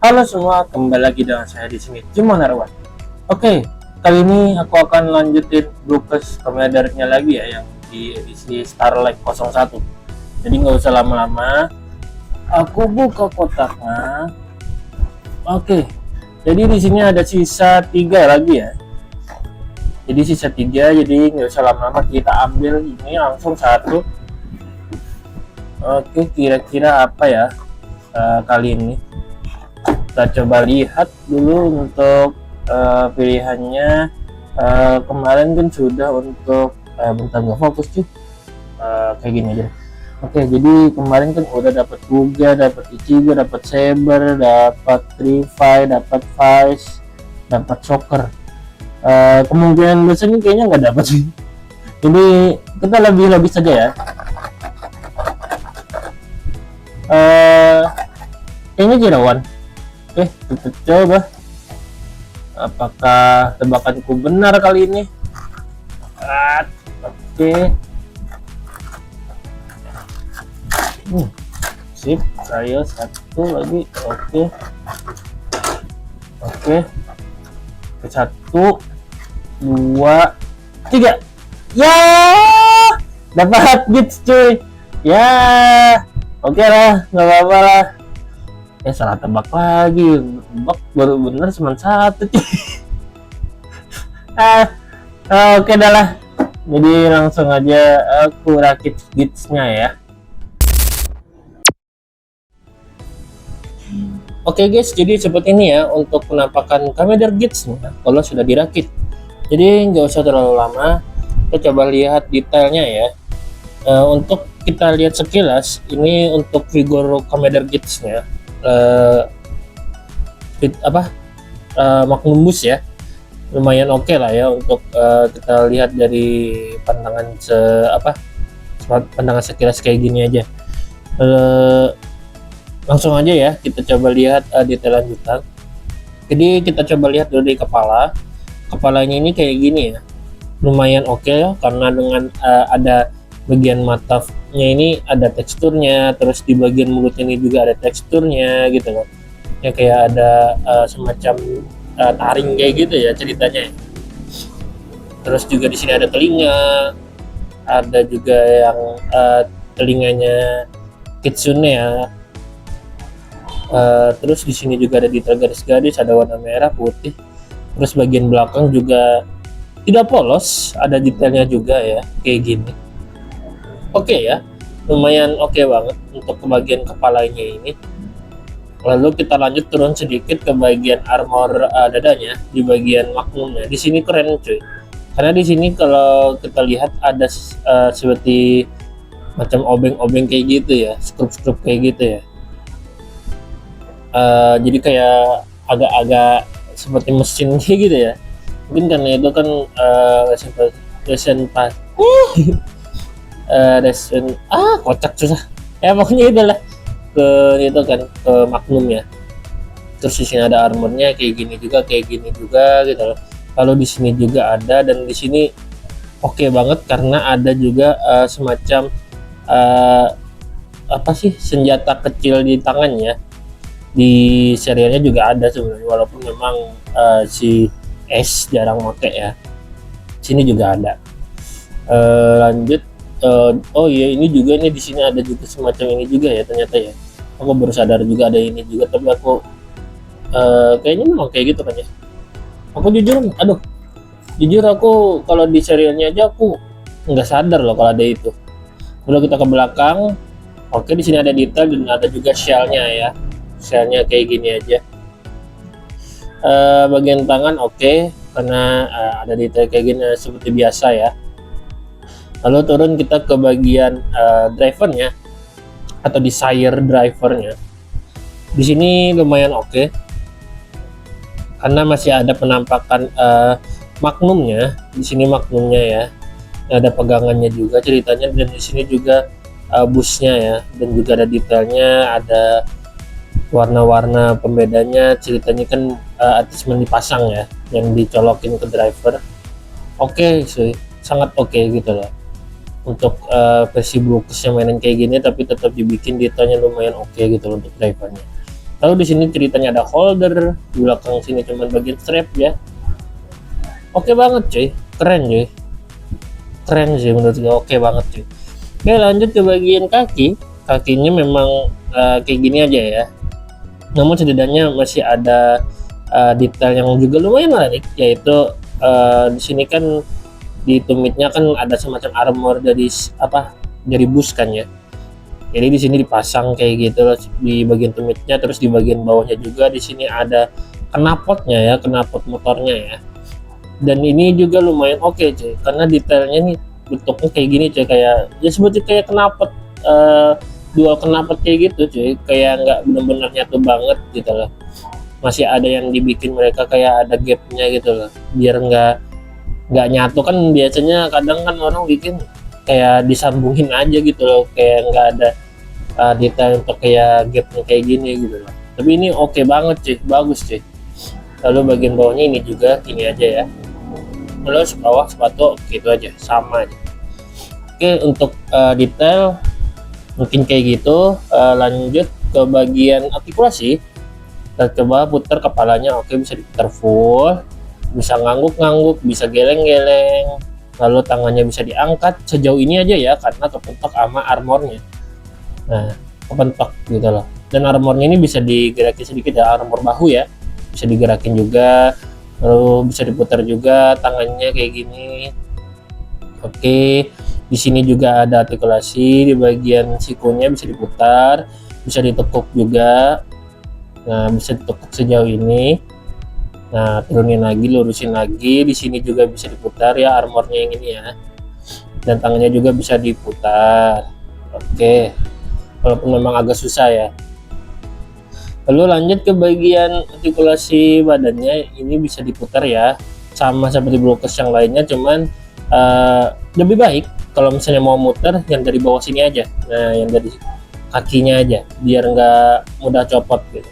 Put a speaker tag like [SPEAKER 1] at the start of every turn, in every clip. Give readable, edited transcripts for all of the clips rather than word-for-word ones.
[SPEAKER 1] Halo semua, kembali lagi dengan saya di sini Cuma Narwan. Oke, kali ini aku akan lanjutin Brukes Commander-nya lagi ya, yang di edisi Starlight 01. Jadi nggak usah lama-lama, aku buka kotaknya. Oke, jadi di sini ada sisa 3 lagi ya. Jadi sisa 3, jadi nggak usah lama-lama, kita ambil ini langsung satu. Oke, kira-kira apa ya kali ini? Kita coba lihat dulu untuk pilihannya. Kemarin kan sudah untuk bentar nggak fokus sih, kayak gini aja. Oke, jadi kemarin kan udah dapat Kuga, dapat Ichigo, dapat Saber, dapat Revi, dapat Vice, dapat Soccer. Kemungkinan besarnya kayaknya nggak dapat sih, jadi kita lebih saja ya. Kayaknya Jirawan. Kita coba apakah tebakanku benar kali ini. Oke. Sip, saya satu lagi. Oke. Satu, dua, tiga. Ya, dapat gits cuy. Ya, oke lah, nggak apa-apa lah. Salah tebak lagi, tebak baru bener cuma satu. Oke dah lah, jadi langsung aja aku rakit gitsnya ya. Oke guys, jadi seperti ini ya untuk penampakan Commander gitsnya kalau sudah dirakit. Jadi nggak usah terlalu lama, kita coba lihat detailnya ya. Untuk kita lihat sekilas, ini untuk figur Commander gitsnya. Magnum ya, lumayan oke lah ya untuk kita lihat dari pandangan sekilas kayak gini aja. Langsung aja ya kita coba lihat detail lanjutan. Jadi kita coba lihat dulu di kepalanya ini kayak gini ya, lumayan oke ya, karena dengan ada bagian matanya ini ada teksturnya, terus di bagian mulut ini juga ada teksturnya gitu loh ya, kayak ada semacam taring kayak gitu ya ceritanya. Terus juga di sini ada telinga, ada juga yang telinganya kitsune ya. Terus di sini juga ada detail garis-garis, ada warna merah putih. Terus bagian belakang juga tidak polos, ada detailnya juga ya kayak gini. Oke ya, lumayan oke banget untuk ke bagian kepalanya ini. Lalu kita lanjut turun sedikit ke bagian armor dadanya, di bagian magnumnya. Di sini keren cuy, karena di sini kalau kita lihat ada seperti macam obeng-obeng kayak gitu ya, skrup-skrup kayak gitu ya. Jadi kayak agak-agak seperti mesin kayak gitu ya. Mungkin karena itu kan kocak susah ya, pokoknya itulah ke itu kan, ke magnum ya. Terus di sini ada armornya kayak gini juga gitu loh. Kalau di sini juga ada, dan di sini oke banget karena ada juga semacam senjata kecil di tangannya. Di serialnya juga ada sebenarnya, walaupun memang si S jarang pakai ya. Sini juga ada. Lanjut. Oh iya, ini juga nih, di sini ada juga semacam ini juga ya ternyata ya. Aku baru sadar juga ada ini juga, tapi aku kayaknya memang kayak gitu kan ya. Aku jujur aku kalau di serialnya aja aku nggak sadar loh kalau ada itu. Kalau kita ke belakang, oke, di sini ada detail dan ada juga shellnya ya. Shellnya kayak gini aja. Bagian tangan oke, karena ada detail kayak gini seperti biasa ya. Lalu turun kita ke bagian drivernya atau desire drivernya. Di sini lumayan oke, karena masih ada penampakan magnumnya. Di sini magnumnya ya, ada pegangannya juga ceritanya, dan di sini juga busnya ya, dan juga ada detailnya, ada warna-warna pembedanya. Ceritanya kan attachment dipasang ya, yang dicolokin ke driver. Oke sih, sangat oke gitu loh. Untuk versi Brukes yang mainan kayak gini, tapi tetap dibikin detailnya lumayan oke gitu loh untuk drivernya. Lalu di sini ceritanya ada holder, di belakang sini cuma bagian strap ya. Oke banget cuy, keren sih menurut gue, oke banget cuy. Oke, lanjut ke bagian kaki. Kakinya memang kayak gini aja ya, namun setidaknya masih ada detail yang juga lumayan menarik, yaitu di sini kan di tumitnya kan ada semacam armor dari bus kan ya. Jadi di sini dipasang kayak gitu loh di bagian tumitnya, terus di bagian bawahnya juga di sini ada knalpotnya ya, knalpot motornya ya. Dan ini juga lumayan oke cuy, karena detailnya nih bentuknya kayak gini cuy, kayak ya seperti kayak knalpot dual knalpot kayak gitu cuy, kayak nggak bener-bener nyatu banget gitu loh. Masih ada yang dibikin mereka kayak ada gapnya gitu loh, biar nggak nyatu kan. Biasanya kadang kan orang bikin kayak disambungin aja gitu loh, kayak nggak ada detail untuk kayak gapnya kayak gini gitu loh. Tapi ini oke banget cuy, bagus cuy. Lalu bagian bawahnya ini juga ini aja ya. Lalu bawah sepatu gitu aja, sama aja. Oke, untuk detail mungkin kayak gitu. Lanjut ke bagian artikulasi. Kita coba putar kepalanya. Oke, bisa diputar full, bisa ngangguk-ngangguk, bisa geleng-geleng, lalu tangannya bisa diangkat. Sejauh ini aja ya, karena kepentok sama armornya. Nah, kepentok gitu loh. Dan armornya ini bisa digerakin sedikit ya, armor bahu ya, bisa digerakin juga, lalu bisa diputar juga tangannya kayak gini. Oke, di sini juga ada artikulasi, di bagian sikunya bisa diputar, bisa ditekuk juga. Nah, bisa ditekuk sejauh ini. Nah, turunin lagi, lurusin lagi. Di sini juga bisa diputar ya, armornya yang ini ya. Dan tangannya juga bisa diputar. Oke, walaupun memang agak susah ya. Lalu lanjut ke bagian artikulasi badannya, ini bisa diputar ya, sama seperti blokes yang lainnya, cuman lebih baik kalau misalnya mau muter yang dari bawah sini aja. Nah, yang dari kakinya aja, biar nggak mudah copot gitu.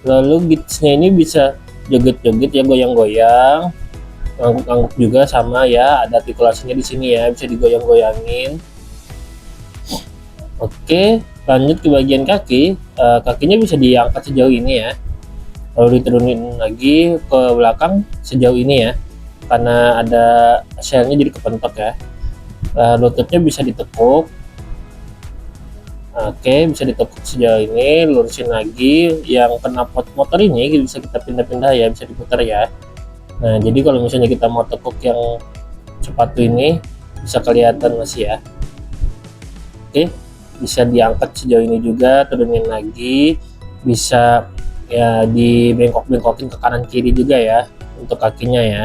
[SPEAKER 1] Lalu gitsnya ini bisa joget-joget ya, goyang-goyang, ngangguk-ngangguk juga sama ya, ada artikulasinya di sini ya, bisa digoyang-goyangin. Oke, lanjut ke bagian kaki. Kakinya bisa diangkat sejauh ini ya, lalu diturunin lagi ke belakang sejauh ini ya, karena ada shellnya jadi kepentok ya. Lututnya bisa ditekuk. Oke, bisa ditekuk sejauh ini, lurusin lagi. Yang knalpot motor ini bisa kita pindah-pindah ya, bisa diputar ya. Nah, jadi kalau misalnya kita mau tekuk yang sepatu ini, bisa kelihatan masih ya. Oke, bisa diangkat sejauh ini juga, turunin lagi, bisa ya dibengkok-bengkokin ke kanan kiri juga ya untuk kakinya ya.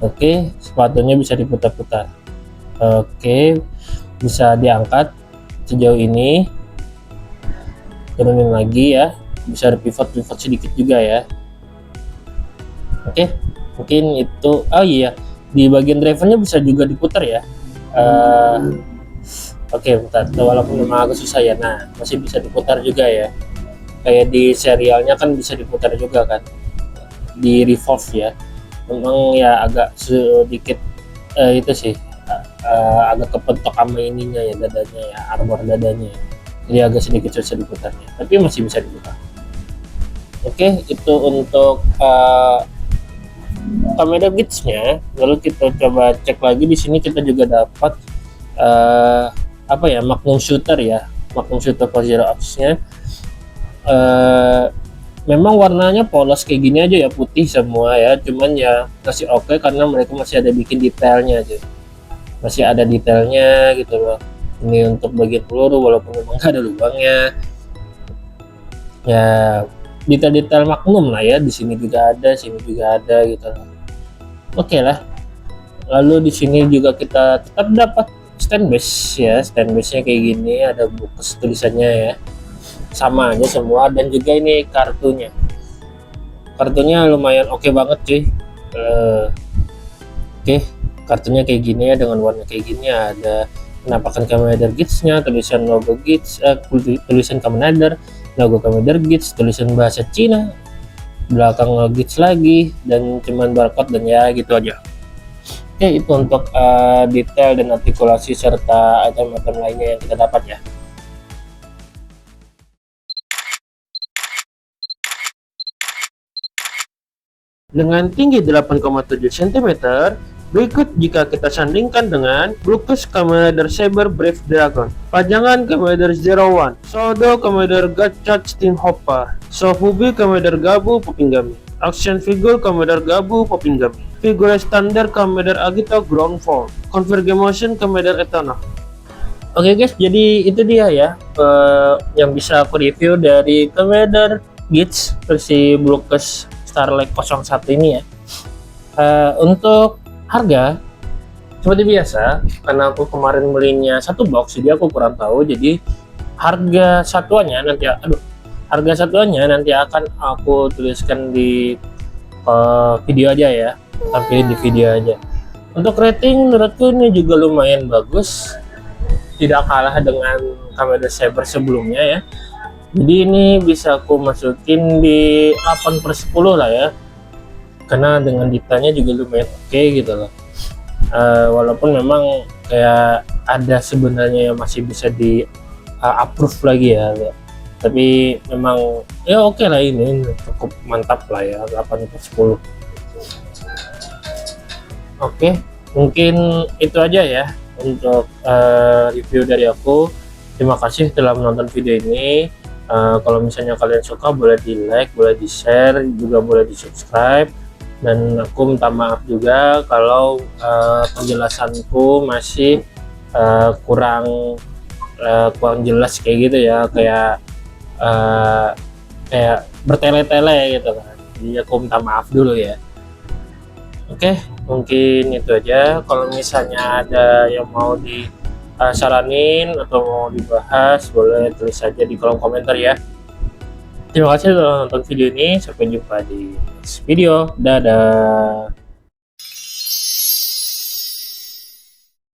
[SPEAKER 1] Oke, sepatunya bisa diputar-putar. Oke, bisa diangkat sejauh ini, turunin lagi ya, bisa pivot sedikit juga ya. Oke, mungkin itu. Oh iya, di bagian drivernya bisa juga diputar ya. Oke, bentar, walaupun memang agak susah ya. Nah, masih bisa diputar juga ya, kayak di serialnya kan bisa diputar juga kan, di revolve ya. Memang ya agak sedikit itu sih, agak kepentok sama ininya ya, dadanya ya, armor dadanya ya. Jadi agak sedikit susah diputarnya, tapi masih bisa diputar. Oke, itu untuk kamera gauge-nya. Lalu kita coba cek lagi, di sini kita juga dapat apa ya, Magnum shooter ya, Magnum shooter for Zero Ox-nya. Memang warnanya polos kayak gini aja ya, putih semua ya, cuman ya masih oke karena mereka masih ada bikin detailnya aja, masih ada detailnya gitu loh. Ini untuk bagian peluru, walaupun memang gak ada lubangnya ya, detail-detail Magnum lah ya. Di sini juga ada, sini juga ada gitu loh. Oke lah. Lalu di sini juga kita tetap dapat stand base ya, stand base nya kayak gini, ada buku tulisannya ya, sama aja semua. Dan juga ini kartunya lumayan oke banget cuy. Oke, kartunya kayak gini ya, dengan warna kayak gini. Ada penampakan Commander Gauge-nya, tulisan logo Gauge, tulisan Commander, logo Commander Gauge, tulisan bahasa Cina, belakang Gauge lagi, dan cuman barcode, dan ya gitu aja. Oke, itu untuk detail dan artikulasi serta item-item lainnya yang kita dapat ya. dengan tinggi 8,7 cm. Berikut jika kita sandingkan dengan Brooks Commander Saber Brave Dragon, pajangan Commander 01, Sodo Commander Gachat Stinghopper, Sofubi Commander Gabu Popinggami, Action Figure Commander Gabu Popinggami, Figure Standar Commander Agito Ground Form, Convergemotion Commander Etana. Oke guys, jadi itu dia ya yang bisa aku review dari Commander Gits versi Brooks Starlight 01 ini ya. Untuk harga seperti biasa, karena aku kemarin belinya satu box, jadi aku kurang tahu. Jadi harga satuannya nanti akan aku tuliskan di video aja ya, tampilin di video aja. Untuk rating menurutku ini juga lumayan bagus, tidak kalah dengan Commander Saber sebelumnya ya. Jadi ini bisa aku masukin di 8/10 lah ya, karena dengan detailnya juga lumayan oke gitu loh. Walaupun memang kayak ada sebenarnya yang masih bisa di approve lagi ya, tapi memang ya oke lah, ini cukup mantap lah ya, 8/10. Oke, mungkin itu aja ya untuk review dari aku. Terima kasih telah menonton video ini. Kalau misalnya kalian suka, boleh di like, boleh di share, juga boleh di subscribe. Dan aku minta maaf juga kalau penjelasanku masih kurang jelas kayak gitu ya, kayak bertele-tele gitu kan. Jadi aku minta maaf dulu ya. Oke, mungkin itu aja. Kalau misalnya ada yang mau disaranin atau mau dibahas, boleh tulis saja di kolom komentar ya. Terima kasih telah nonton video ini. Sampai jumpa di next video. Dadah.